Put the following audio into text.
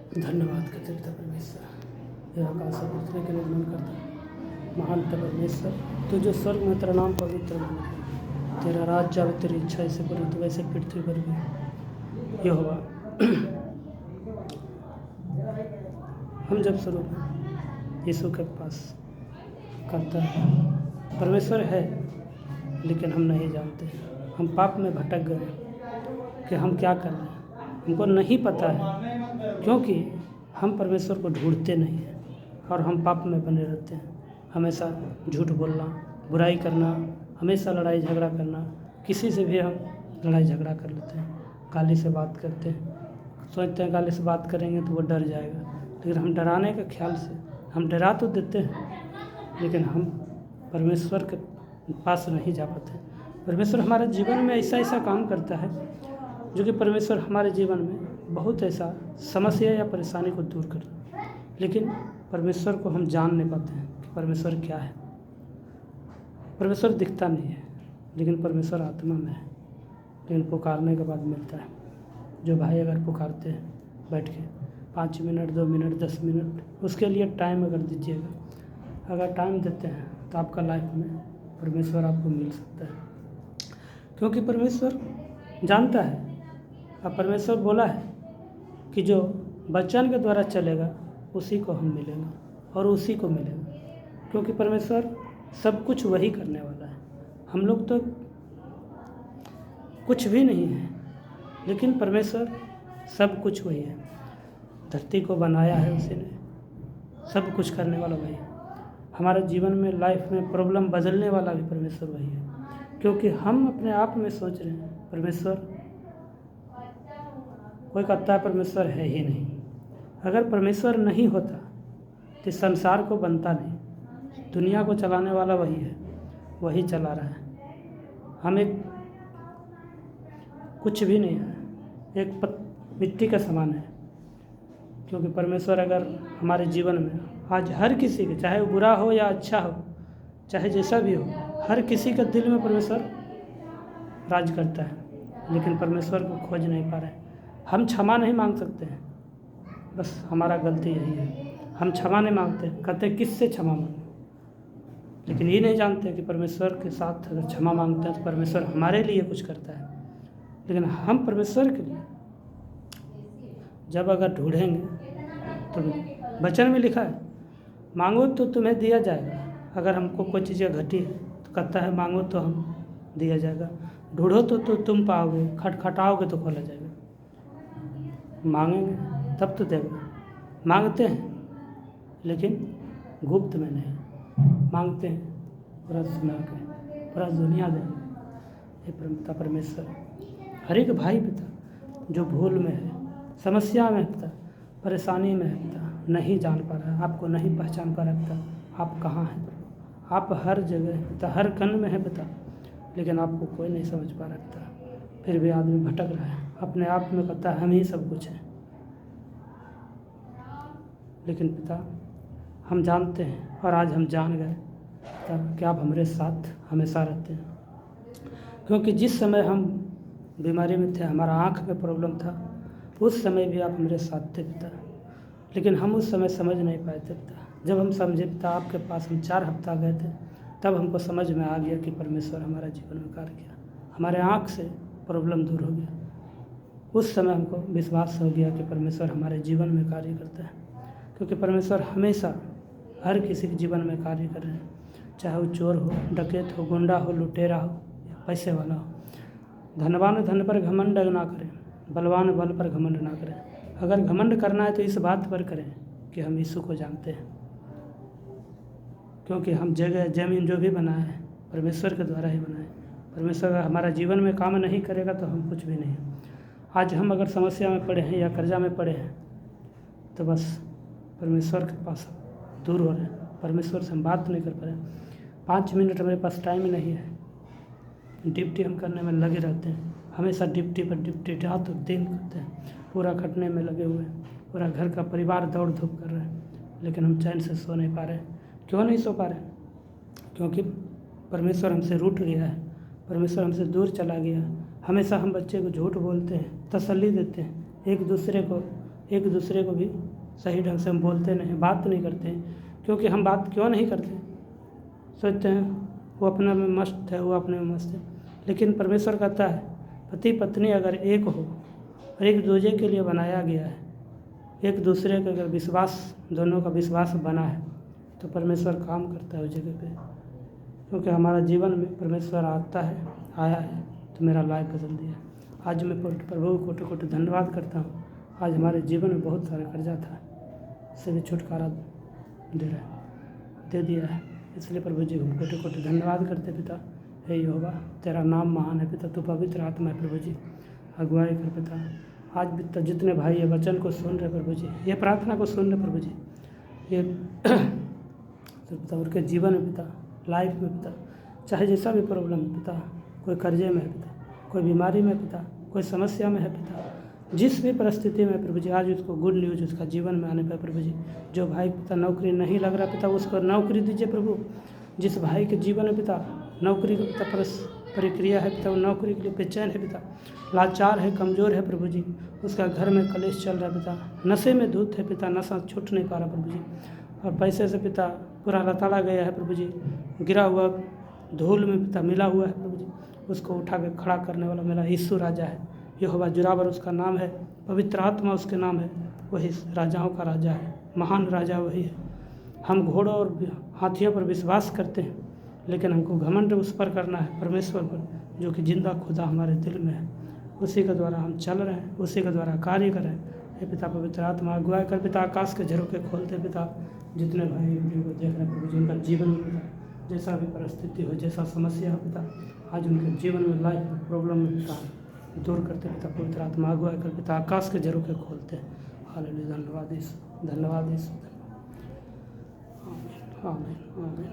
धन्यवाद करते पिता परमेश्वर, यह आकाश और पृथ्वी के निर्माण करता महान पिता परमेश्वर, तो जो स्वर्ग में तेरा नाम पवित्र बने, तेरा राज्य आवे, तेरी इच्छा ऐसे पूरी तो वैसे पृथ्वी पर भी यहोवा। हम जब शुरू में यीशु के पास करता है, परमेश्वर है लेकिन हम नहीं जानते, हम पाप में भटक गए कि हम क्या कर रहे हैं, हमको नहीं पता है, क्योंकि हम परमेश्वर को ढूंढते नहीं हैं और हम पाप में बने रहते हैं। हमेशा झूठ बोलना, बुराई करना, हमेशा लड़ाई झगड़ा करना, किसी से भी हम लड़ाई झगड़ा कर लेते हैं, गाली से बात करते हैं, सोचते हैं गाली से बात करेंगे तो वो डर जाएगा, लेकिन हम डराने के ख्याल से हम डरा तो देते हैं, लेकिन हम परमेश्वर के पास नहीं जा पाते। परमेश्वर हमारे जीवन में ऐसा ऐसा काम करता है जो कि परमेश्वर हमारे जीवन में बहुत ऐसा समस्या या परेशानी को दूर कर, लेकिन परमेश्वर को हम जान नहीं पाते हैं कि परमेश्वर क्या है। परमेश्वर दिखता नहीं है, लेकिन परमेश्वर आत्मा में है, लेकिन पुकारने के बाद मिलता है। जो भाई अगर पुकारते हैं बैठ के 5 मिनट, 2 मिनट, 10 मिनट, उसके लिए टाइम अगर दीजिएगा, अगर टाइम देते हैं तो आपका लाइफ में परमेश्वर आपको मिल सकता है, क्योंकि परमेश्वर जानता है और परमेश्वर बोला है कि जो वचन के द्वारा चलेगा उसी को हम मिलेगा और उसी को मिलेगा, क्योंकि परमेश्वर सब कुछ वही करने वाला है। हम लोग तो कुछ भी नहीं है, लेकिन परमेश्वर सब कुछ वही है। धरती को बनाया है उसी ने, सब कुछ करने वाला वही है। हमारे जीवन में, लाइफ में प्रॉब्लम बदलने वाला भी परमेश्वर वही है, क्योंकि हम अपने आप में सोच रहे हैं परमेश्वर, कोई कहता है परमेश्वर है ही नहीं। अगर परमेश्वर नहीं होता तो संसार को बनता नहीं, दुनिया को चलाने वाला वही है, वही चला रहा है। हम एक कुछ भी नहीं है, एक मिट्टी का समान है, क्योंकि परमेश्वर अगर हमारे जीवन में आज हर किसी के, चाहे वो बुरा हो या अच्छा हो, चाहे जैसा भी हो, हर किसी के दिल में परमेश्वर राज करता है, लेकिन परमेश्वर को खोज नहीं पा रहे। हम क्षमा नहीं मांग सकते हैं, बस हमारा गलती यही है, हम क्षमा नहीं मांगते, कहते किससे क्षमा मांगो, लेकिन ये नहीं जानते कि परमेश्वर के साथ अगर क्षमा मांगते हैं तो परमेश्वर हमारे लिए कुछ करता है। लेकिन हम परमेश्वर के लिए जब अगर ढूंढेंगे तो वचन में लिखा है मांगो तो तुम्हें दिया जाएगा। अगर हमको कोई चीज़ घटी है तो कहता है मांगो तो हम दिया जाएगा, ढूंढो तो तुम पाओगे, खटखटाओगे तो खोला जाएगा। मांगेंगे तब तो देगा, मांगते हैं लेकिन गुप्त में नहीं, मांगते हैं पूरा सुना के, पूरा दुनिया दें। ये पिता परमेश्वर हर एक भाई पिता जो भूल में है, समस्या में है पिता, परेशानी में है पिता, नहीं जान पा रहा है, आपको नहीं पहचान पा रहा है पिता, आप कहाँ हैं प्रभु। आप हर जगह हैं पिता, हर कण में है पिता, लेकिन आपको कोई नहीं समझ पा रहा है पिता। फिर भी आदमी भटक रहा है, अपने आप में कहता है हम ही सब कुछ हैं, लेकिन पिता हम जानते हैं और आज हम जान गए पिता कि आप हमारे साथ हमेशा रहते हैं, क्योंकि जिस समय हम बीमारी में थे, हमारा आँख में प्रॉब्लम था, उस समय भी आप मेरे साथ थे पिता, लेकिन हम उस समय समझ नहीं पाए थे पिता। जब हम समझे पिता आपके पास हम 4 हफ्ता गए थे, तब हमको समझ में आ गया कि परमेश्वर हमारा जीवन में कार्य किया, हमारे आँख से प्रॉब्लम दूर हो गया। उस समय हमको विश्वास हो गया कि परमेश्वर हमारे जीवन में कार्य करता है, क्योंकि परमेश्वर हमेशा हर किसी के जीवन में कार्य कर रहे हैं, चाहे वो चोर हो, डकैत हो, गुंडा हो, लुटेरा हो या पैसे वाला हो। धनवान धन पर घमंड ना करें, बलवान बल पर घमंड ना करें। अगर घमंड करना है तो इस बात पर करें कि हम यीशु को जानते हैं, क्योंकि हम जगह ज़मीन जो भी बनाए हैं परमेश्वर के द्वारा ही बनाए। परमेश्वर अगर हमारा जीवन में काम नहीं करेगा तो हम कुछ भी नहीं हैं। आज हम अगर समस्या में पड़े हैं या कर्जा में पड़े हैं तो बस परमेश्वर के पास दूर हो रहे हैं, परमेश्वर से हम बात नहीं कर पा रहे हैं। 5 मिनट मेरे पास टाइम नहीं है, ड्यूटी हम करने में लगे रहते हैं, हमेशा ड्यूटी पर ड्यूटी, रात और दिन करते हैं, पूरा खटने में लगे हुए हैं, पूरा घर का परिवार दौड़ धूप कर रहे हैं, लेकिन हम चैन से सो नहीं पा रहे। क्यों नहीं सो पा रहे? क्योंकि परमेश्वर हमसे रूठ गया है, परमेश्वर हमसे दूर चला गया। हमेशा हम बच्चे को झूठ बोलते हैं, तसल्ली देते हैं, एक दूसरे को एक दूसरे को भी सही ढंग से हम बोलते नहीं, बात नहीं करते हैं। क्योंकि हम बात क्यों नहीं करते, सोचते हैं वो अपने में मस्त है, वो अपने में मस्त है। लेकिन परमेश्वर कहता है पति पत्नी अगर एक हो और एक दूसरे के लिए बनाया गया है, एक दूसरे का अगर विश्वास, दोनों का विश्वास बना है, तो परमेश्वर काम करता है उस जगह पे। क्योंकि हमारा जीवन में परमेश्वर आया है तो मेरा लाइफ बदल दिया। आज मैं प्रभु को कोटि कोटि धन्यवाद करता हूँ। आज हमारे जीवन में बहुत सारा कर्जा था, उससे भी छुटकारा दे दिया है। इसलिए प्रभु जी हम कोटि कोटि धन्यवाद करते पिता। हे यहोवा तेरा नाम महान है पिता, तू पवित्र आत्मा है प्रभु जी, अगुवाई कर पिता। आज भी तो जितने भाई ये वचन को सुन रहे प्रभु जी, ये प्रार्थना को सुन रहे प्रभु जी, ये तो पिता उनके जीवन में पिता, लाइफ में पिता, चाहे जैसा भी प्रॉब्लम है पिता, कोई कर्जे में है पिता, कोई बीमारी में पिता, कोई समस्या में है पिता, जिस भी परिस्थिति में प्रभु जी, आज उसको गुड न्यूज़ उसका जीवन में आने पर प्रभु जी, जो भाई पिता नौकरी नहीं लग रहा पिता, उसको नौकरी दीजिए प्रभु। जिस भाई के जीवन में पिता नौकरी का पिता प्रक्रिया है पिता, वो नौकरी के लिए बेचैन है पिता, लाचार है, कमज़ोर है प्रभु जी, उसका घर में कलेश चल रहा है पिता, नशे में धूत है पिता, नशा छूट नहीं पा रहा प्रभु जी, और पैसे से पिता पूरा लताड़ा गया है प्रभु जी, गिरा हुआ धूल में पिता मिला हुआ है प्रभु जी, उसको उठा के खड़ा करने वाला मेरा यीशु राजा है। यहोवा जुरावर उसका नाम है, पवित्र आत्मा उसके नाम है, वही राजाओं का राजा है, महान राजा वही है। हम घोड़ों और हाथियों पर विश्वास करते हैं, लेकिन हमको घमंड उस पर करना है, परमेश्वर पर, जो कि जिंदा खुदा हमारे दिल में है। उसी के द्वारा हम चल रहे हैं, उसी के द्वारा कार्य कर रहे हैं। हे पिता पवित्र आत्मा अगुवाई कर पिता, आकाश के झरोखे खोलते पिता, जितने भाई वीडियो को देख रहे हैं प्रभु जी, उनका जीवन में पिता जैसा भी परिस्थिति हो, जैसा समस्या हो पिता, आज उनके जीवन में लाइफ प्रॉब्लम में पिता दूर करते पिता, पवित्र आत्मा अगुवाई कर पिता, आकाश के झरोखे खोलते। हालेलुया, धन्यवाद यीशु, धन्यवाद यीशु, आमीन आमीन आमीन।